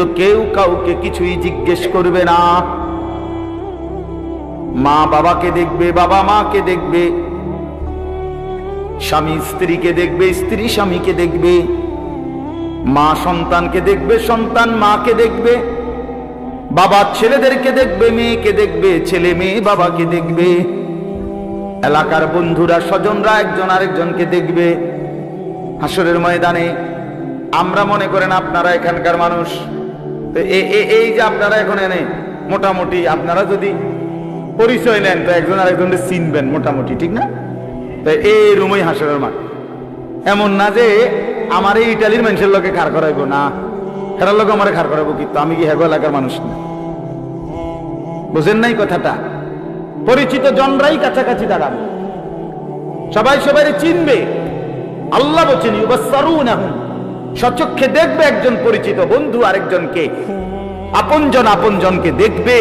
কিন্তু কেউ কাউকে কিছুই জিজ্ঞেস করবে না। মা বাবাকে দেখবে, বাবা মাকে দেখবে, স্বামী স্ত্রীকে দেখবে, স্ত্রী স্বামীকে দেখবে, মা সন্তানকে দেখবে, সন্তান মাকে দেখবে, বাবা ছেলেদেরকে দেখবে, মেয়েকে দেখবে, ছেলে মেয়ে বাবাকে দেখবে, এলাকার বন্ধুরা স্বজনরা একজন আরেকজনকে দেখবে। হাসরের ময়দানে আমরা মনে করেন আপনারা এখানকার মানুষ, এই যে আপনারা এখন এনে মোটামুটি আপনারা যদি পরিচয় নেন তো একজন আরেকজনকে চিনবেন মোটামুটি, ঠিক না? তো এই রুমই হাসরের মাঠ। এমন না যে আমার এই ইটালির মানুষের লোকে খাড় করাইবো না, হেরার লোক আমার খাড় করাবো, কিন্তু আমি কি হেগো এলাকার মানুষ না? বুঝেন নাই কথাটা? পরিচিত জনরাই কাছাকাছি দাঁড়াবে, সবাই সবাই চিনবে। আল্লাহ বলছেন ইউবাসসারুনাহুম, সচক্ষে দেখবে একজন পরিচিত বন্ধু আরেকজনকে, আপনজন আপনজনকে দেখবে।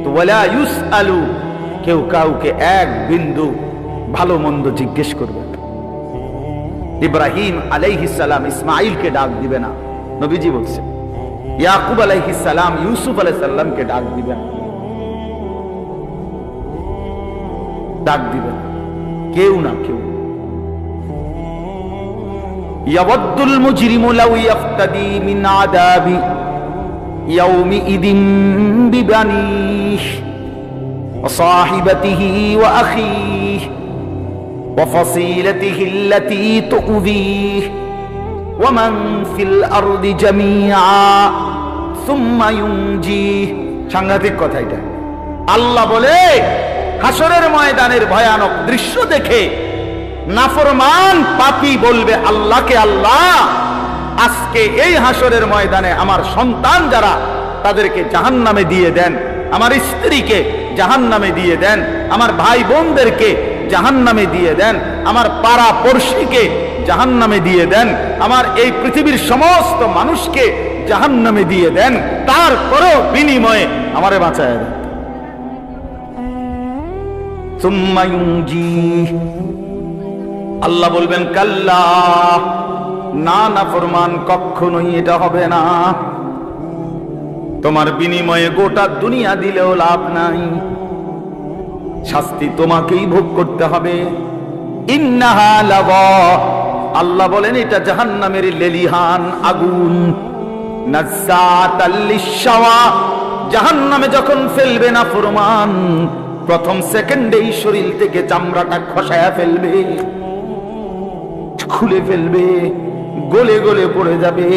তো ওয়ালা ইউসআলু, কেউ কাউকে এক বিন্দু ভালো মন্দ জিজ্ঞেস করবে। ইব্রাহিম আলাইহিস সালাম ইসমাঈলকে ডাক দিবে না, নবীজি বলছেন। ইয়াকুব আলাইহিস সালাম ইউসুফ আলাইহিস সালামকে ডাক দিবে না, ডাক দিবে না, কেউ না কেউ। ইয়াওয়াদ্দুল মুজরিমু লাউ ইয়াফতাদি মিন আযাবি ইয়াউমিইযিন বিবানিহি ওয়া সাহিবাতিহি ওয়া আখিহি ওয়া ফাসিলাতিহি আল্লাতী তু'যিহি ওয়া মান ফিল আরদি জামিআ সুম্মা ইউনজিহি। সাংঘাতিক কথা এটা। আল্লাহ বলে হাসরের ময়দানের ভয়ানক দৃশ্য দেখে নাফরমান পাপী বলবে আল্লাহকে, আল্লাহ আজকে এই হাসরের ময়দানে আমার সন্তান যারা তাদেরকে জাহান্নামে দিয়ে দেন, আমার স্ত্রীকে জাহান্নামে দিয়ে দেন, আমার ভাই বোনদেরকে জাহান্নামে দিয়ে দেন, আমার পাড়া পড়শিকে জাহান্নামে দিয়ে দেন, আমার এই পৃথিবীর সমস্ত মানুষকে জাহান্নামে দিয়ে দেন, তারপরেও বিনিময়ে আমারে বাঁচায় দেন। সুম্মা ইউনজিহি, আল্লাহ বলবেন কাল্লা, না না ফরমান, কখনোই এটা হবে না। তোমার বিনিময়ে গোটা দুনিয়া দিলেও লাভ নাই, শাস্তি তোমাকেই ভোগ করতে হবে। ইন্নাহা লাযা, আল্লাহ বলেন এটা জাহান্নামের লেলিহান আগুন। নাযাতাল লিশাওয়া, জাহান্নামে যখন ফেলবে না ফরমান, প্রথম সেকেন্ডেই শরীর থেকে চামড়াটা খসায়া ফেলবে, খুলে ফেলবে, গলে গলে পড়ে যাবে।